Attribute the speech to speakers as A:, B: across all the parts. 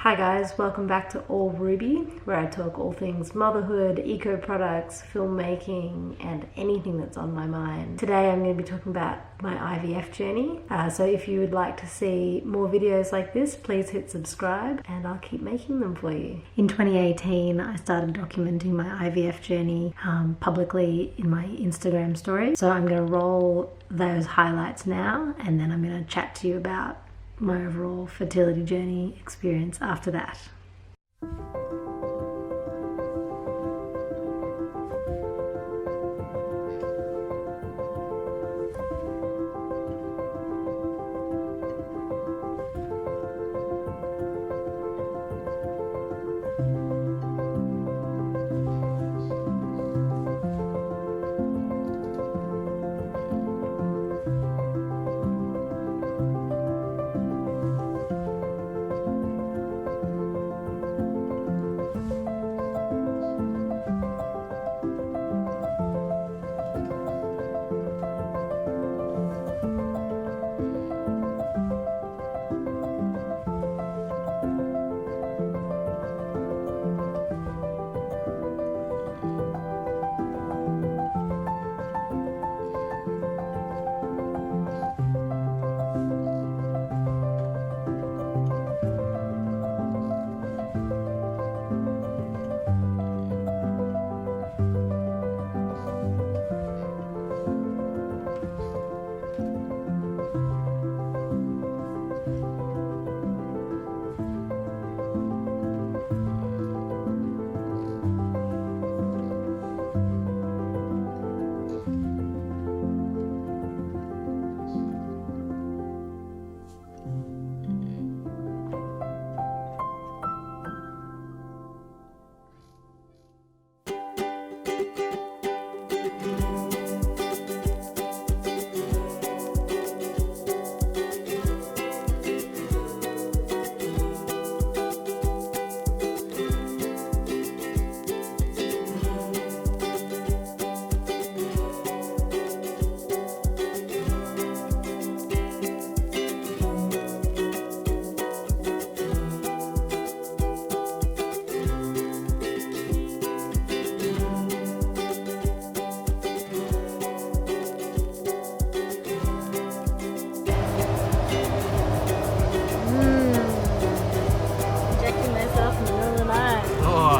A: Hi guys, welcome back to All Ruby, where I talk all things motherhood, eco products, filmmaking, and anything that's on my mind. Today I'm going to be talking about my IVF journey. So if you would like to see more videos like this, please hit subscribe and I'll keep making them for you. In 2018, I started documenting my IVF journey publicly in my Instagram story. So I'm going to roll those highlights now, and then I'm going to chat to you about my overall fertility journey experience after that.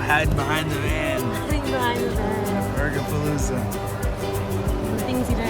B: Hiding behind the van.
A: Hiding behind the van.
B: Burgerpalooza.
A: The things you do.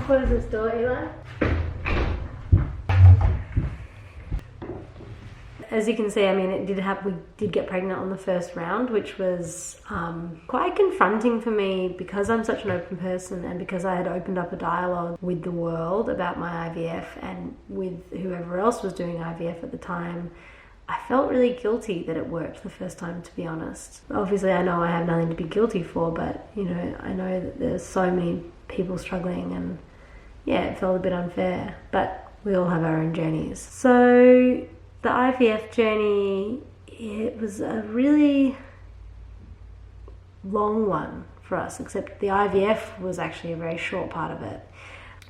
A: close this door, Eli? As you can see, I mean, we did get pregnant on the first round, which was quite confronting for me because I'm such an open person and because I had opened up a dialogue with the world about my IVF and with whoever else was doing IVF at the time. I felt really guilty that it worked the first time, to be honest. Obviously, I know I have nothing to be guilty for, but, you know, I know that there's so many people struggling and, yeah, it felt a bit unfair. But we all have our own journeys. So the IVF journey, it was a really long one for us, except the IVF was actually a very short part of it.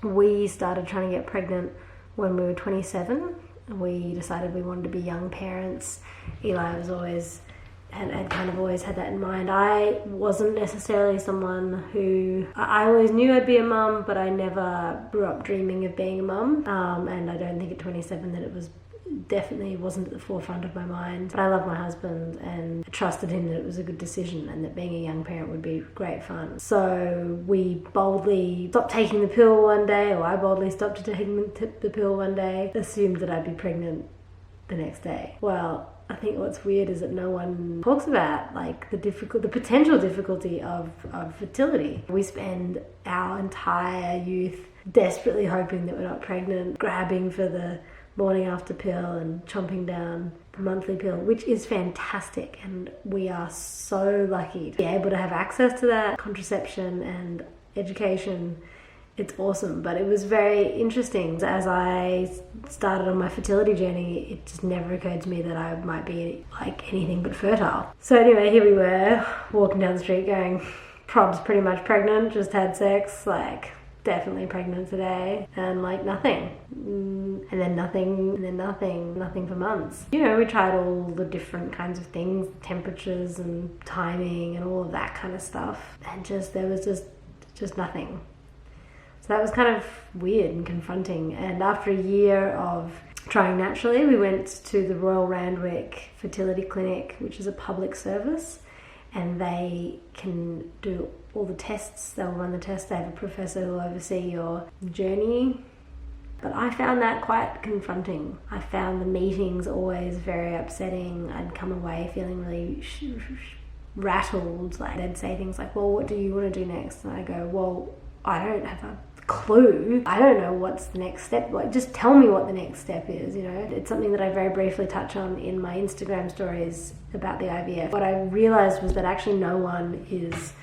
A: We started trying to get pregnant when we were 27. We decided we wanted to be young parents. Eli was always had kind of always had that in mind. I wasn't necessarily someone who... I always knew I'd be a mum, but I never grew up dreaming of being a mum. And I don't think at 27 that it was... definitely wasn't at the forefront of my mind. But I love my husband and I trusted him that it was a good decision and that being a young parent would be great fun. So we boldly stopped taking the pill one day, or I boldly stopped taking the pill one day, assumed that I'd be pregnant the next day. Well, I think what's weird is that no one talks about like the potential difficulty of fertility. We spend our entire youth desperately hoping that we're not pregnant, grabbing for the morning after pill and chomping down the monthly pill, which is fantastic, and we are so lucky to be able to have access to that contraception and education. It's awesome. But it was very interesting. As I started on my fertility journey, it just never occurred to me that I might be like anything but fertile. So anyway, here we were walking down the street going, prob's pretty much pregnant, just had sex, like definitely pregnant today, and like nothing, and then nothing, and then nothing for months. You know, we tried all the different kinds of things, temperatures and timing and all of that kind of stuff, and there was just nothing. So that was kind of weird and confronting. And after a year of trying naturally, we went to the Royal Randwick Fertility Clinic, which is a public service, and they can do all the tests. They'll run the tests. They have a professor who will oversee your journey. But I found that quite confronting. I found the meetings always very upsetting. I'd come away feeling really rattled. Like they'd say things like, well, what do you want to do next? And I go, well, I don't have a clue. I don't know what's the next step. Like, just tell me what the next step is, you know. It's something that I very briefly touch on in my Instagram stories about the IVF. What I realized was that actually no one is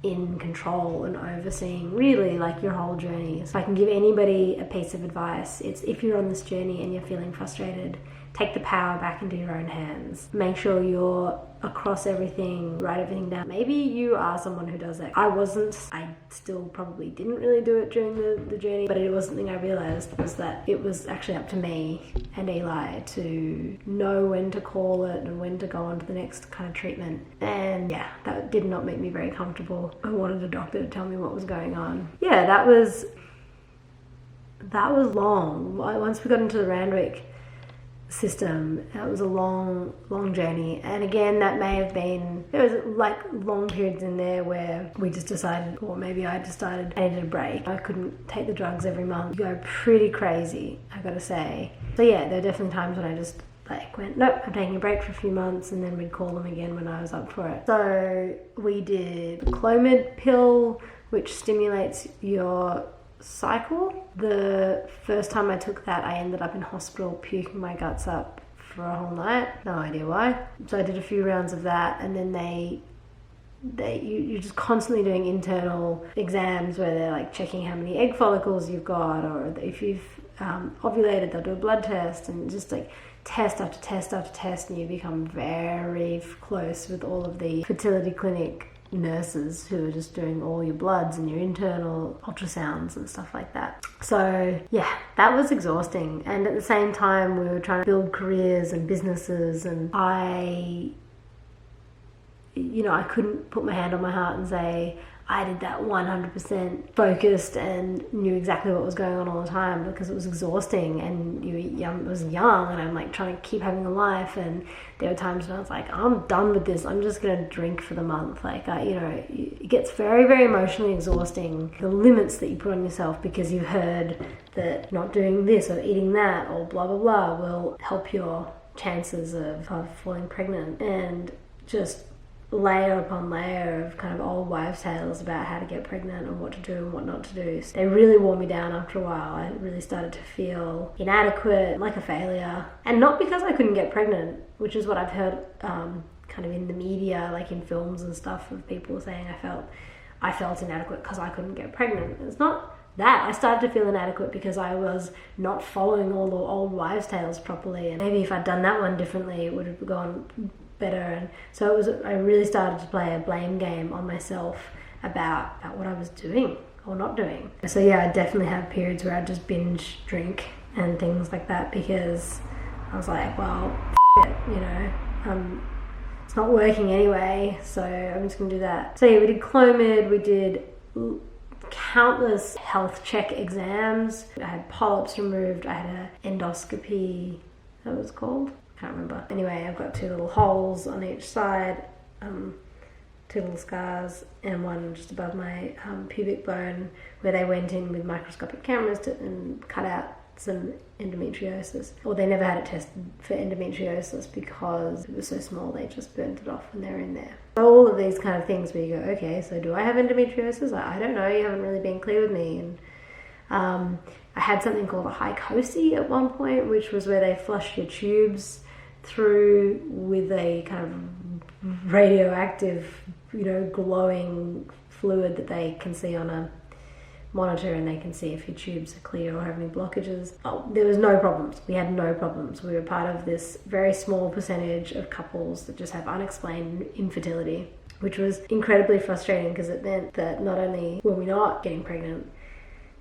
A: in control and overseeing really like your whole journey. So I can give anybody a piece of advice. It's if you're on this journey and you're feeling frustrated, take the power back into your own hands. Make sure you're across everything, write everything down. Maybe you are someone who does that. I wasn't. I still probably didn't really do it during the journey, but it was something I realized was that it was actually up to me and Eli to know when to call it and when to go on to the next kind of treatment. And yeah, that did not make me very comfortable. I wanted a doctor to tell me what was going on. Yeah, that was long. Once we got into the Randwick system, that was a long journey. And again, that may have been, there was like long periods in there where we just decided, or maybe I decided I needed a break. I couldn't take the drugs every month. You go pretty crazy, I gotta say. So yeah, there are definitely times when I just like went, nope, I'm taking a break for a few months, and then we'd call them again when I was up for it. So we did the Clomid pill, which stimulates your cycle. The first time I took that, I ended up in hospital puking my guts up for a whole night. No idea why. So I did a few rounds of that, and then you're just constantly doing internal exams where they're like checking how many egg follicles you've got, or if you've ovulated, they'll do a blood test, and just like test after test after test, and you become very close with all of the fertility clinic nurses who are just doing all your bloods and your internal ultrasounds and stuff like that. So yeah, that was exhausting. And at the same time, we were trying to build careers and businesses, and I couldn't put my hand on my heart and say I did that 100% focused and knew exactly what was going on all the time, because it was exhausting, and I was young, and I'm like trying to keep having a life, and there were times when I was like, I'm done with this, I'm just gonna drink for the month. Like, it gets very, very emotionally exhausting, the limits that you put on yourself because you've heard that not doing this or eating that or blah blah blah will help your chances of falling pregnant, and just layer upon layer of kind of old wives' tales about how to get pregnant and what to do and what not to do. They really wore me down after a while. I really started to feel inadequate, like a failure. And not because I couldn't get pregnant, which is what I've heard kind of in the media, like in films and stuff, of people saying I felt inadequate because I couldn't get pregnant. It's not that. I started to feel inadequate because I was not following all the old wives' tales properly. And maybe if I'd done that one differently, it would have gone better. And so I really started to play a blame game on myself about what I was doing or not doing. So yeah, I definitely have periods where I just binge drink and things like that, because I was like, well, it, it's not working anyway, so I'm just gonna do that. So yeah, we did Clomid, we did countless health check exams. I had polyps removed, I had an endoscopy, that was called, can't remember. Anyway, I've got 2 little holes on each side, 2 little scars, and one just above my pubic bone, where they went in with microscopic cameras and cut out some endometriosis. Or they never had it tested for endometriosis because it was so small, they just burnt it off when they were in there. So all of these kind of things where you go, okay, so do I have endometriosis? I don't know, you haven't really been clear with me. And I had something called a hycosis at one point, which was where they flush your tubes through with a kind of radioactive, glowing fluid that they can see on a monitor, and they can see if your tubes are clear or have any blockages. There was no problems. We had no problems. We were part of this very small percentage of couples that just have unexplained infertility, which was incredibly frustrating, because it meant that not only were we not getting pregnant,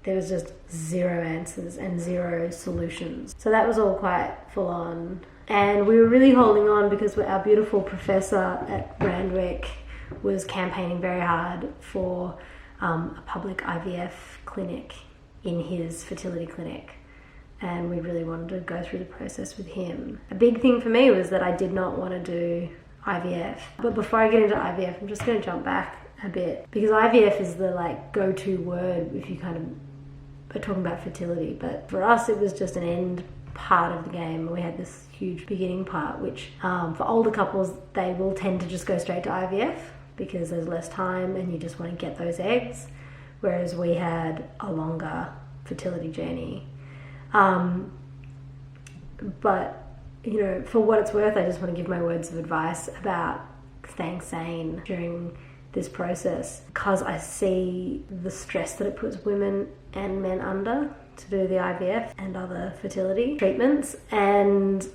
A: there was just 0 answers and 0 solutions. So that was all quite full on. And we were really holding on because our beautiful professor at Randwick was campaigning very hard for a public IVF clinic in his fertility clinic. And we really wanted to go through the process with him. A big thing for me was that I did not want to do IVF. But before I get into IVF, I'm just going to jump back a bit, because IVF is the go-to word if you kind of are talking about fertility. But for us, it was just an end part of the game. We had this huge beginning part, which for older couples, they will tend to just go straight to IVF because there's less time and you just want to get those eggs, whereas we had a longer fertility journey. But for what it's worth, I just want to give my words of advice about staying sane during this process, because I see the stress that it puts women and men under to do the IVF and other fertility treatments. And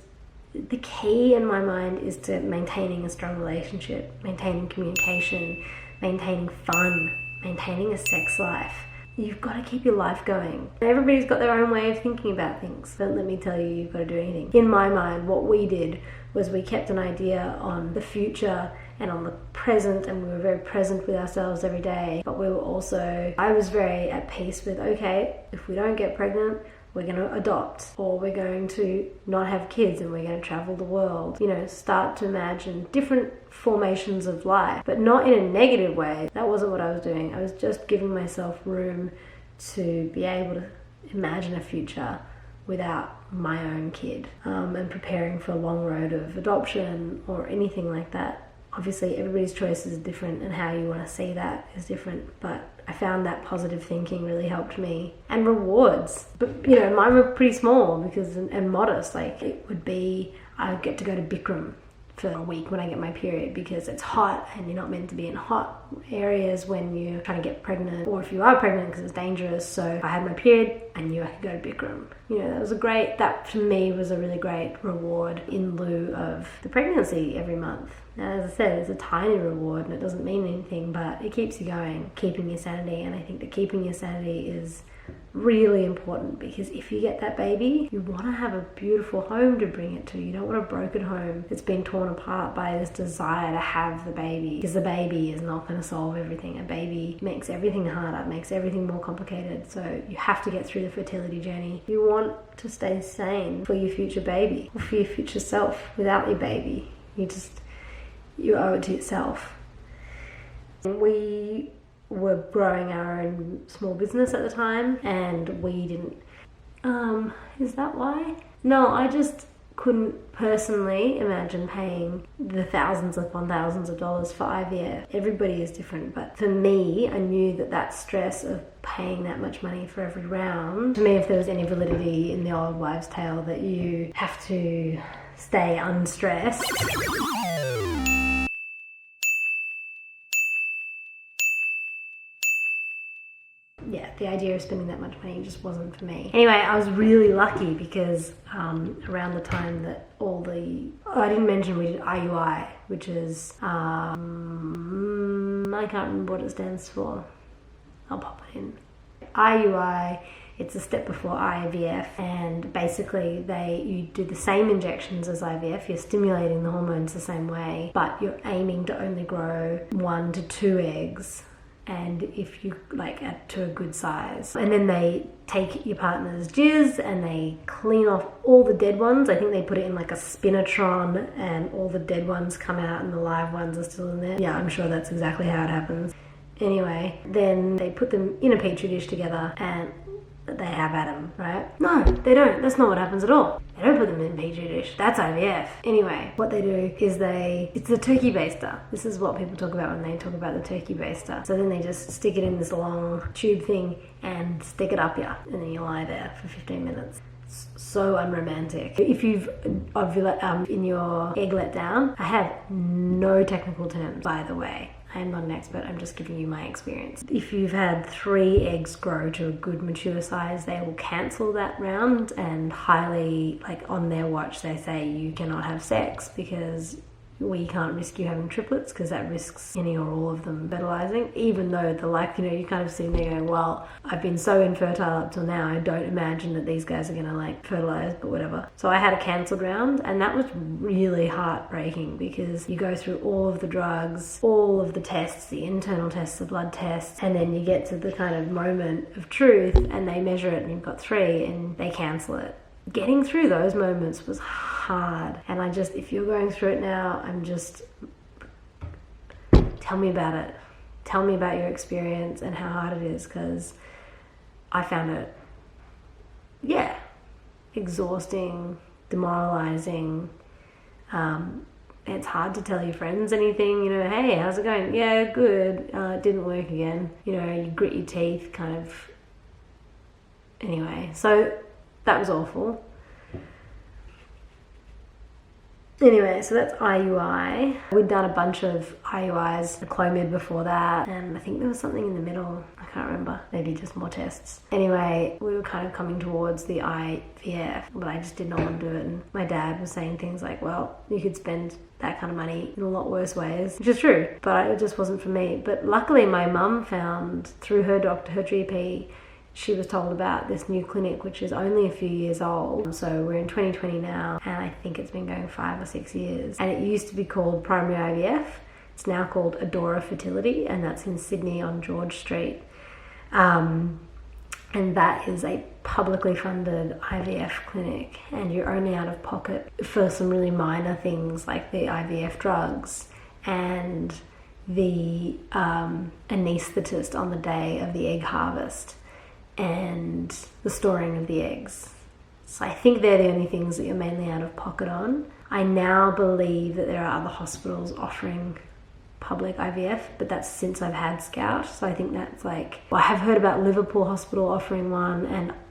A: the key in my mind is to maintaining a strong relationship, maintaining communication, maintaining fun, maintaining a sex life. You've got to keep your life going. Everybody's got their own way of thinking about things. Don't let me tell you you've got to do anything. In my mind, what we did was we kept an idea on the future and on the present, and we were very present with ourselves every day. But we were also, I was very at peace with, okay, if we don't get pregnant, we're going to adopt, or we're going to not have kids and we're going to travel the world. Start to imagine different formations of life, but not in a negative way. That wasn't what I was doing. I was just giving myself room to be able to imagine a future without my own kid, and preparing for a long road of adoption or anything like that. Obviously, everybody's choice is different and how you want to see that is different, but I found that positive thinking really helped me. And rewards. But, mine were pretty small and modest. Like, it would be, I would get to go to Bikram for a week when I get my period, because it's hot and you're not meant to be in hot areas when you're trying to get pregnant, or if you are pregnant, because it's dangerous. So if I had my period, I knew I could go to Bikram. That for me was a really great reward in lieu of the pregnancy every month. Now, as I said, it's a tiny reward and it doesn't mean anything, but it keeps you going, keeping your sanity. And I think that keeping your sanity is really important, because if you get that baby, you want to have a beautiful home to bring it to. You don't want a broken home that's been torn apart by this desire to have the baby, because the baby is not going to solve everything. A baby makes everything harder, makes everything more complicated. So you have to get through the fertility journey. You want to stay sane for your future baby, or for your future self. Without your baby, you owe it to yourself. We were growing our own small business at the time, and we didn't is that why? No, I just couldn't personally imagine paying the thousands upon thousands of dollars for IVF. Everybody is different, but for me, I knew that stress of paying that much money for every round, to me, if there was any validity in the old wives' tale that you have to stay unstressed, yeah, the idea of spending that much money just wasn't for me. Anyway, I was really lucky because around the time that I didn't mention, we did IUI, which is, I can't remember what it stands for. I'll pop it in. IUI, it's a step before IVF, and basically you do the same injections as IVF. You're stimulating the hormones the same way, but you're aiming to only grow 1 to 2 eggs, and if you add to a good size, and then they take your partner's jizz and they clean off all the dead ones. I think they put it in like a spinatron, and all the dead ones come out and the live ones are still in there. Yeah, I'm sure that's exactly how it happens. Anyway, then they put them in a petri dish together and they have at them, right? No, they don't. That's not what happens at all. They don't put them in a petri dish. That's IVF. Anyway, what they do is it's a turkey baster. This is what people talk about when they talk about the turkey baster. So then they just stick it in this long tube thing and stick it up you, and then you lie there for 15 minutes. So unromantic. If you've ovulated in your egg let down, I have no technical terms, by the way. I am not an expert, I'm just giving you my experience. If you've had 3 eggs grow to a good mature size, they will cancel that round, and highly, on their watch, they say you cannot have sex because we can't risk you having triplets, because that risks any or all of them fertilizing, even though you kind of sitting there going, well, I've been so infertile up till now, I don't imagine that these guys are gonna fertilize, but whatever. So I had a cancelled round, and that was really heartbreaking, because you go through all of the drugs, all of the tests, the internal tests, the blood tests, and then you get to the kind of moment of truth, and they measure it, and you've got 3, and they cancel it. Getting through those moments was hard, and if you're going through it now, tell me about it. Tell me about your experience and how hard it is, because I found it, exhausting, demoralizing. It's hard to tell your friends anything, hey, how's it going? Yeah, good. It didn't work again. You grit your teeth, kind of. Anyway, so that was awful. Anyway, so that's IUI. We'd done a bunch of IUIs, the Clomid before that, and I think there was something in the middle. I can't remember. Maybe just more tests. Anyway, we were kind of coming towards the IVF, but I just did not want to do it. And my dad was saying things like, well, you could spend that kind of money in a lot worse ways, which is true, but it just wasn't for me. But luckily, my mum found, through her doctor, her GP, she was told about this new clinic, which is only a few years old. So we're in 2020 now, and I think it's been going 5 or 6 years. And it used to be called Primary IVF. It's now called Adora Fertility, and that's in Sydney on George Street. And that is a publicly funded IVF clinic, and you're only out of pocket for some really minor things like the IVF drugs and the anaesthetist on the day of the egg harvest and the storing of the eggs. So I think they're the only things that you're mainly out of pocket on. I now believe that there are other hospitals offering public IVF, but that's since I've had Scout. So I think that's I have heard about Liverpool Hospital offering one,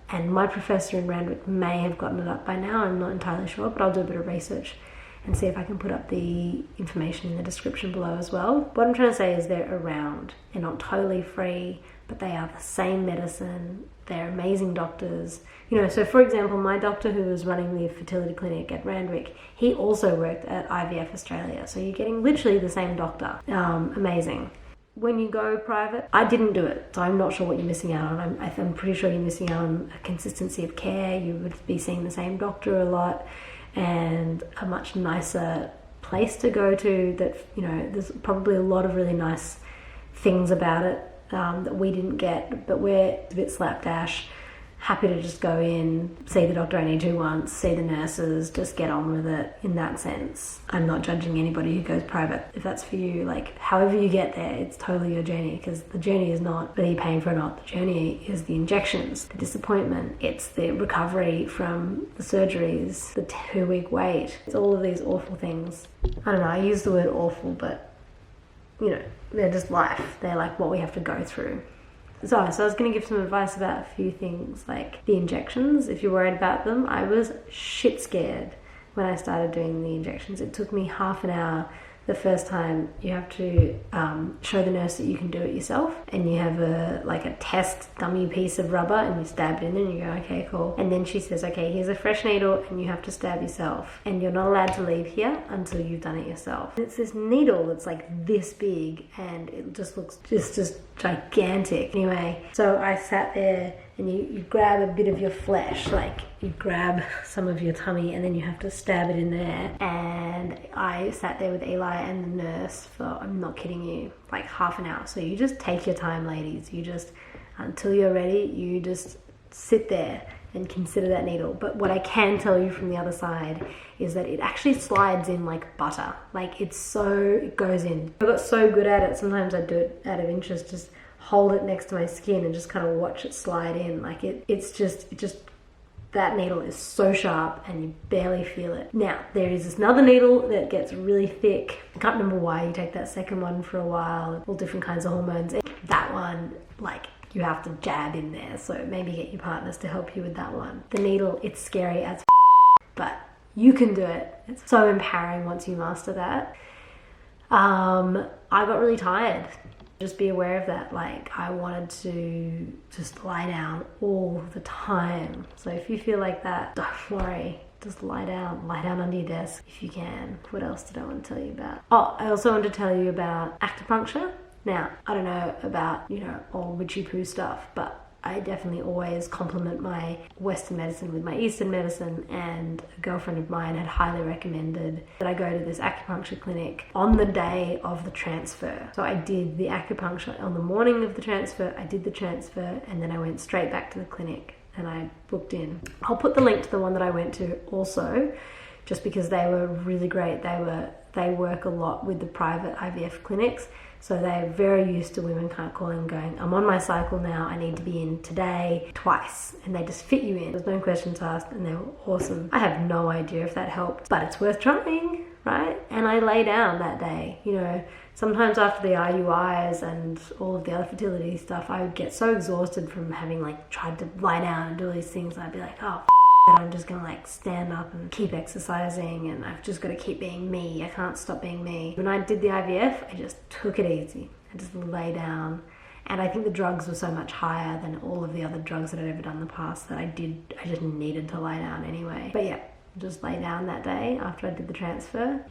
A: and my professor in Randwick may have gotten it up by now. I'm not entirely sure, but I'll do a bit of research and see if I can put up the information in the description below as well. What I'm trying to say is they're around. They're not totally free, but they are the same medicine. They're amazing doctors. You know, so for example, my doctor who was running the fertility clinic at Randwick, he also worked at IVF Australia. So you're getting literally the same doctor. Amazing. When you go private, I didn't do it, so I'm not sure what you're missing out on. I'm pretty sure you're missing out on a consistency of care. You would be seeing the same doctor a lot and a much nicer place to go to that, you know, there's probably a lot of really nice things about it that we didn't get, but we're a bit slapdash. Happy to just go in, see the doctor I need to once, see the nurses, just get on with it in that sense. I'm not judging anybody who goes private. If that's for you, like however you get there, it's totally your journey, because the journey is not whether you're paying for it or not. The journey is the injections, the disappointment, it's the recovery from the surgeries, the 2-week wait. It's all of these awful things. I don't know, I use the word awful, but you know, they're just life. They're like what we have to go through. So I was going to give some advice about a few things, like the injections. If you're worried about them, I was shit scared when I started doing the injections. It took me half an hour the first time. You have to show the nurse that you can do it yourself, and you have a test dummy piece of rubber and you stab it in and you go, okay, cool. And then she says, okay, here's a fresh needle and you have to stab yourself, and you're not allowed to leave here until you've done it yourself. It's this needle that's like this big and it just looks just gigantic. Anyway, so I sat there, and you grab a bit of your flesh, like you grab some of your tummy and then you have to stab it in there. And I sat there with Eli and the nurse for, I'm not kidding you, like half an hour. So you just take your time, ladies. You just, until you're ready, you just sit there and consider that needle. But what I can tell you from the other side is that it actually slides in like butter. Like it goes in. I got so good at it, sometimes I do it out of interest, just hold it next to my skin and just kind of watch it slide in. Like it's just that needle is so sharp and you barely feel it. Now there is this another needle that gets really thick. I can't remember why. You take that second one for a while, all different kinds of hormones. That one, like you have to jab in there, so maybe get your partners to help you with that one. The needle, it's scary as but you can do it. It's so empowering once you master that. I got really tired. Just be aware of that. Like I wanted to just lie down all the time. So if you feel like that, don't worry. Just lie down under your desk if you can. What else did I want to tell you about? Oh, I also want to tell you about acupuncture. Now, I don't know about, you know, all witchy poo stuff, but I definitely always complement my Western medicine with my Eastern medicine, and a girlfriend of mine had highly recommended that I go to this acupuncture clinic on the day of the transfer. So I did the acupuncture on the morning of the transfer, I did the transfer, and then I went straight back to the clinic and I booked in. I'll put the link to the one that I went to also, just because they were really great. They work a lot with the private IVF clinics. So they're very used to women calling and going, I'm on my cycle now, I need to be in today twice. And they just fit you in. There's no questions asked, and they were awesome. I have no idea if that helped, but it's worth trying, right? And I lay down that day. You know, sometimes after the IUIs and all of the other fertility stuff, I would get so exhausted from having like tried to lie down and do all these things. I'd be like, oh, I'm just gonna like stand up and keep exercising, and I've just got to keep being me. I can't stop being me. When I did the IVF, I just took it easy. I just lay down, and I think the drugs were so much higher than all of the other drugs that I'd ever done in the past that I just needed to lie down anyway. But yeah, just lay down that day after I did the transfer.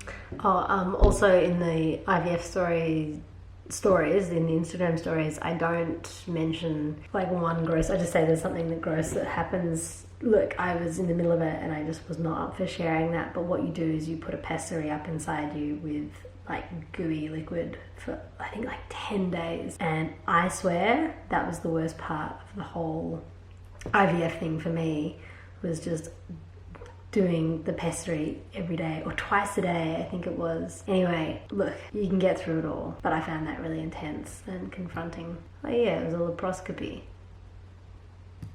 A: Also in the IVF stories, in the Instagram stories, I don't mention like one gross, I just say there's something that gross that happens. Look, I was in the middle of it and I just was not up for sharing that, but what you do is you put a pessary up inside you with like gooey liquid for I think like 10 days, and I swear that was the worst part of the whole IVF thing for me, was just doing the pessary every day or twice a day, I think it was. Anyway, look, you can get through it all, but I found that really intense and confronting. Oh yeah, it was a laparoscopy.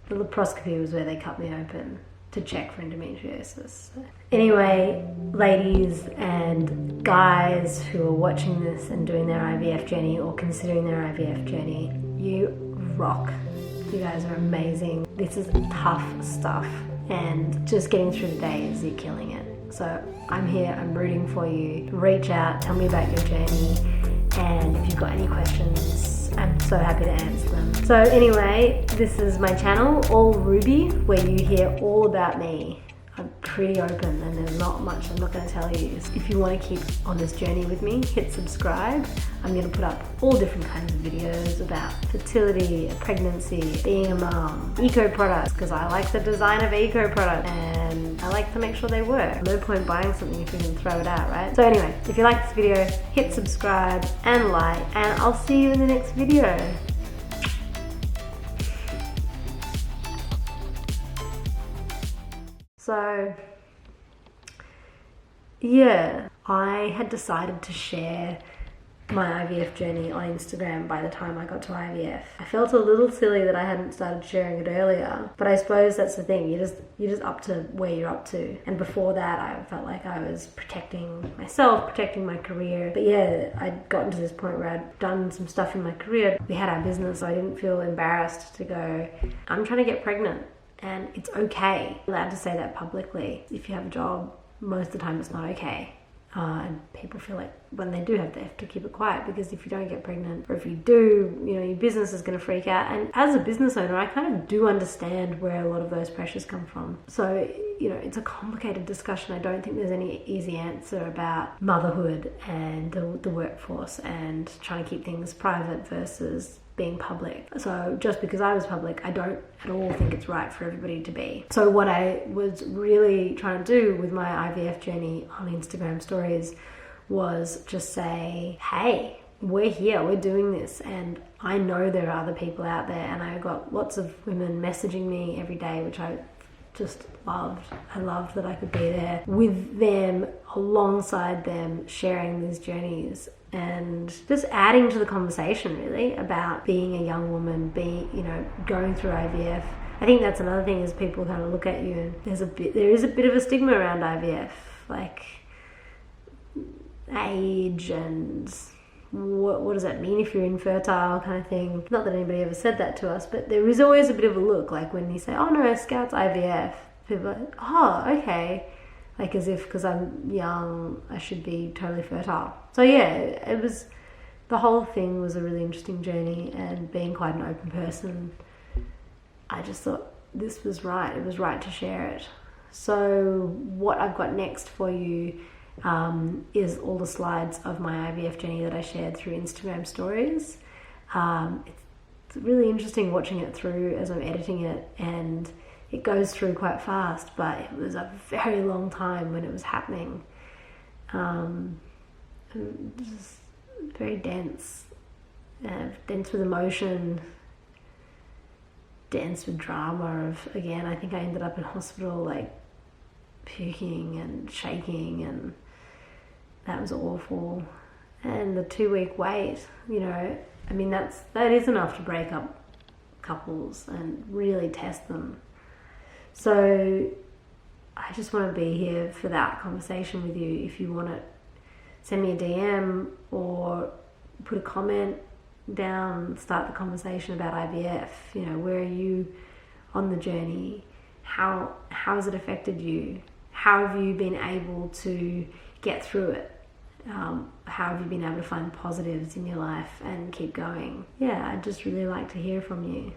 A: The laparoscopy was where they cut me open to check for endometriosis. So anyway, ladies and guys who are watching this and doing their IVF journey or considering their IVF journey, you rock. You guys are amazing. This is tough stuff, and just getting through the days, you're killing it. So I'm here, I'm rooting for you. Reach out, tell me about your journey, and if you've got any questions, I'm so happy to answer them. So anyway, this is my channel, All Ruby, where you hear all about me. I'm pretty open and there's not much I'm not going to tell you. If you want to keep on this journey with me, hit subscribe. I'm going to put up all different kinds of videos about fertility, pregnancy, being a mom, eco products, because I like the design of eco products and I like to make sure they work. No point buying something if you can throw it out, right? So anyway, if you like this video, hit subscribe and like, and I'll see you in the next video. So, yeah, I had decided to share my IVF journey on Instagram by the time I got to IVF. I felt a little silly that I hadn't started sharing it earlier, but I suppose that's the thing, you're just up to where you're up to. And before that, I felt like I was protecting myself, protecting my career. But yeah, I'd gotten to this point where I'd done some stuff in my career. We had our business, so I didn't feel embarrassed to go, I'm trying to get pregnant. And it's okay. I'm allowed to say that publicly. If you have a job, most of the time it's not okay. And people feel like when they do have to keep it quiet, because if you don't get pregnant, or if you do, your business is going to freak out. And as a business owner, I kind of do understand where a lot of those pressures come from. So, it's a complicated discussion. I don't think there's any easy answer about motherhood and the workforce and trying to keep things private versus being public. So just because I was public, I don't at all think it's right for everybody to be. So what I was really trying to do with my IVF journey on Instagram stories was just say, hey, we're here, we're doing this, and I know there are other people out there, and I got lots of women messaging me every day, which I just loved. I loved that I could be there with them, alongside them, sharing these journeys and just adding to the conversation really about being a young woman, going through IVF. I think that's another thing, is people kind of look at you and there is a bit of a stigma around IVF, like age and what does that mean if you're infertile kind of thing. Not that anybody ever said that to us, but there is always a bit of a look, like when you say, oh no, Scout's IVF, people are like, oh, okay. Like as if because I'm young, I should be totally fertile. So yeah, the whole thing was a really interesting journey, and being quite an open person, I just thought this was right. It was right to share it. So what I've got next for you is all the slides of my IVF journey that I shared through Instagram stories. It's really interesting watching it through as I'm editing it, and it goes through quite fast, but it was a very long time when it was happening. Just very dense with emotion, dense with drama again, I think I ended up in hospital like puking and shaking, and that was awful. And the 2-week wait, that is enough to break up couples and really test them. So I just want to be here for that conversation with you. If you want to send me a DM or put a comment down, start the conversation about IVF. Where are you on the journey? How has it affected you? How have you been able to get through it? How have you been able to find positives in your life and keep going? Yeah, I'd just really like to hear from you.